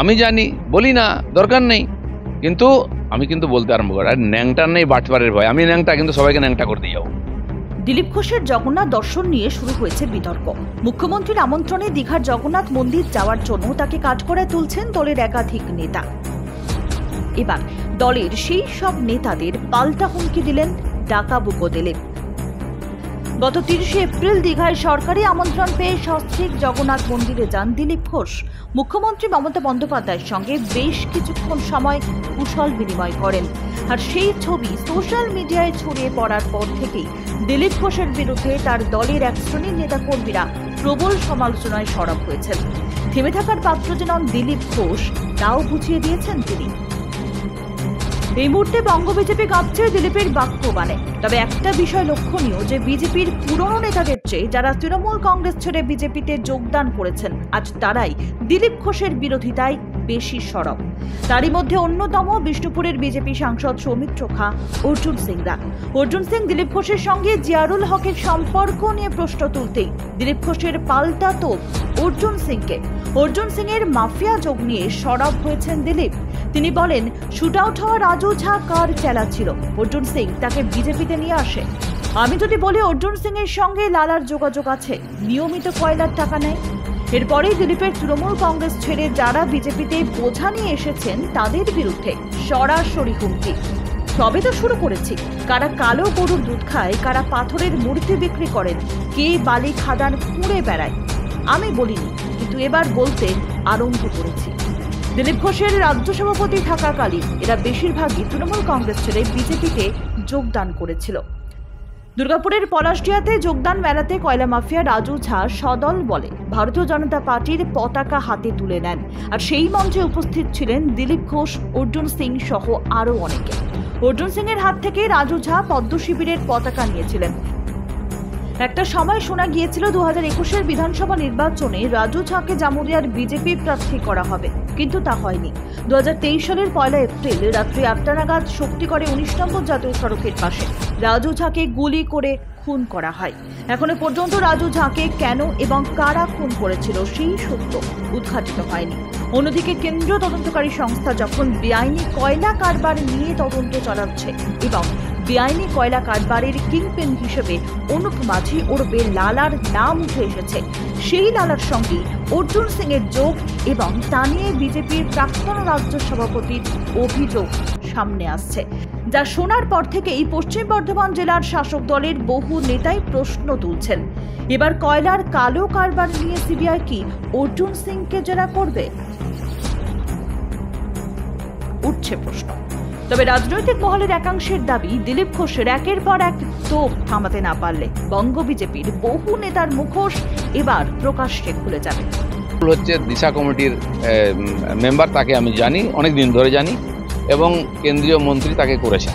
আমি জানি, বলি না, দরকার নেই, কিন্তু আমি কিন্তু বলতে আরম্ভ করি, আর ন্যাংটার নেই বাটপারের ভয়। আমি ন্যাংটা, কিন্তু সবাইকে ন্যাংটা করে দিয়ে যাবো। দিলীপ ঘোষের জগন্নাথ দর্শন নিয়ে শুরু হয়েছে বিতর্ক। মুখ্যমন্ত্রীর আমন্ত্রণে দীঘার জগন্নাথ মন্দির যাওয়ার জন্য তাকে কাঠগড়ায় তুলছেন দলের একাধিক নেতা। এবার দলের সেই সব নেতাদের পাল্টা হুমকি দিলেন ডাকাবুকো দিলীপ। গত 30শে এপ্রিল দীঘায় সরকারি আমন্ত্রণ পেয়ে সস্ত্রীক জগন্নাথ মন্দিরে যান দিলীপ ঘোষ। মুখ্যমন্ত্রী মমতা বন্দ্যোপাধ্যায়ের সঙ্গে বেশ কিছুক্ষণ সময় কুশল বিনিময় করেন। আর সেই ছবি সোশ্যাল মিডিয়ায় ছড়িয়ে পড়ার পর থেকেই দিলীপ ঘোষের বিরুদ্ধে তার দলের এক শ্রেণীর নেতাকর্মীরা প্রবল সমালোচনায় সরব হয়েছেন। থেমে থাকার পাত্র যে নন দিলীপ ঘোষ, তাও বুঝিয়ে দিয়েছেন তিনি। এই মুহূর্তে বঙ্গ বিজেপি কাঁপছে দিলীপের বাক্য বানে। তবে একটা বিষয় লক্ষণীয় যে বিজেপির পুরনো নেতাদের চেয়ে যারা তৃণমূল কংগ্রেস ছেড়ে বিজেপিতে যোগদান করেছেন, আজ তারাই দিলীপ ঘোষের বিরোধিতায় বেশি সরব। তারই মধ্যে অন্যতম বিষ্ণুপুরের বিজেপি সাংসদ সৌমিত্র খাঁ, অর্জুন সিংরা। অর্জুন সিং দিলীপ ঘোষের সঙ্গে জিয়ারুল হকের সম্পর্ক নিয়ে প্রশ্ন তুলতেই দিলীপ ঘোষের পাল্টা তোপ অর্জুন সিংকে। অর্জুন সিং এর মাফিয়া যোগ নিয়ে সরব হয়েছেন দিলীপ। তিনি বলেন, শুট আউট হওয়া রাজু ঝা কার চেলা ছিল, অর্জুন সিং তাকে বিজেপিতে নিয়ে আসে। আমি যদি বলি অর্জুন সিং এর সঙ্গে লালার যোগাযোগ আছে, নিয়মিত কয়লার টাকা নেয়। এরপরেই দিলীপের তৃণমূল কংগ্রেস ছেড়ে যারা বিজেপিতে বোঝা নিয়ে এসেছেন তাদের বিরুদ্ধে সরাসরি হুমকি। সবে তো শুরু করেছি, কারা কালো গরুর দুধ খায়, কারা পাথরের মূর্তি বিক্রি করেন, কে বালি খাদান খুঁড়ে বেড়ায়, আমি বলিনি, কিন্তু এবার বলতে আরম্ভ করেছি। দিলীপ ঘোষের রাজ্য সভাপতি থাকাকালীন এরা বেশিরভাগই তৃণমূল কংগ্রেস ছেড়ে বিজেপিতে যোগদান করেছিল। দুর্গাপুরের পলাশডিয়াতে যোগদান মেলাতে কয়লা মাফিয়া রাজু ঝা সদল বলে ভারতীয় জনতা পার্টির পতাকা হাতে তুলে নেন। আর সেই মঞ্চে উপস্থিত ছিলেন দিলীপ ঘোষ, অর্জুন সিং সহ আরো অনেকে। অর্জুন সিং এর হাত থেকে রাজু ঝা পদ্ম শিবিরের পতাকা নিয়েছিলেন। একটা সময় শোনা গিয়েছিল 2021-এর বিধানসভা নির্বাচনে রাজু ঝাকে জামুরিয়ার বিজেপি প্রার্থী করা হবে, কিন্তু তা হয়নি। 2023 সালের 1 এপ্রিল রাত্রি 8টা নাগাদ শক্তিগড়ে 19 নম্বর জাতীয় সড়কের পাশে রাজু ঝাকে গুলি করে খুন করা হয়। এখনো পর্যন্ত রাজু ঝাকে কেন এবং কারা খুন করেছিল সেই সত্য উদ্ঘাটিত হয়নি। অন্যদিকে কেন্দ্রীয় তদন্তকারী সংস্থা যখন বেআইনি কয়লা কারবার নিয়ে তদন্ত চালাচ্ছে এবং বেআইনি কয়লা কারবারের কিংপিন হিসেবে অনুপ মাঝি ওরফে লালার নাম উঠে এসেছে, সেই লালার সঙ্গে অর্জুন সিং এর যোগ এবং তা নিয়ে বিজেপির প্রাক্তন রাজ্য সভাপতির অভিযোগ সামনে আসছে, যা শোনার পর থেকেই পশ্চিম বর্ধমান জেলার শাসক দলের বহু নেতাই প্রশ্ন তুলছেন, এবার কয়লার কালো কারবার নিয়ে সিবিআই কি অর্জুন সিংকে জেরা করবে? উঠছে প্রশ্ন। তবে রাজনৈতিক মহলের একাংশের দাবি, দিলীপ ঘোষের একের পর এক তোপ থামাতে না পারলে বঙ্গ বিজেপির বহু নেতার মুখোশ এবার প্রকাশ্যে খুলে যাবে। হচ্ছে দিশা কমিটির মেম্বার, তাকে আমি জানি, অনেক দিন ধরে জানি, এবং কেন্দ্রীয় মন্ত্রী তাকে করেছেন।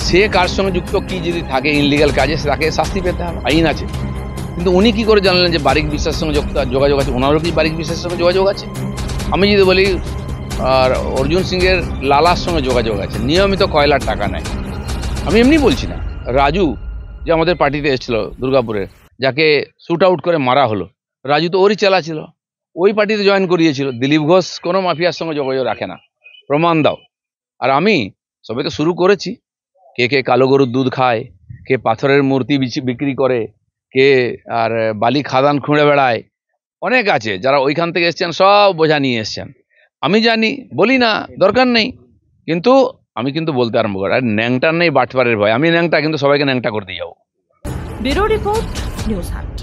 সে কার সঙ্গে যুক্ত, কি যদি থাকে ইনলিগাল কাজে, তাকে শাস্তি পেতে হবে, আইন আছে। কিন্তু উনি কি করে জানলেন যে বারিক বিশ্বাসের সঙ্গে যোগাযোগ আছে? ওনারও কি বারিক বিশ্বাসের সঙ্গে যোগাযোগ আছে? আমি যদি বলি আর অর্জুন সিংয়ের লালার সঙ্গে যোগাযোগ আছে, নিয়মিত কয়লার টাকা নেয়। আমি এমনি বলছি না। রাজু যে আমাদের পার্টিতে এসেছিল দুর্গাপুরের, যাকে শুট আউট করে মারা হলো, রাজু তো ওরই চেলা ছিল, ওই পার্টিতে জয়েন করিয়েছিল। দিলীপ ঘোষ কোনো মাফিয়ার সঙ্গে যোগাযোগ রাখে না, প্রমাণ দাও। আর আমি সবে তো শুরু করেছি। কে কে কালো গরুর দুধ খায়, কে পাথরের মূর্তি বিক্রি করে, কে আর বালি খাদান খুঁড়ে বেড়ায়, অনেক আছে যারা ওইখান থেকে এসছেন, সব বোঝা নিয়ে এসছেন। আমি জানি, বলি না, দরকার নেই, কিন্তু আমি কিন্তু বলতে আরম্ভ করি, আর ন্যাংটার নেই বাটপারের ভয়। আমি ন্যাংটা, কিন্তু সবাইকে ন্যাংটা করে দিয়ে যাবো। Bureau report, news hunt.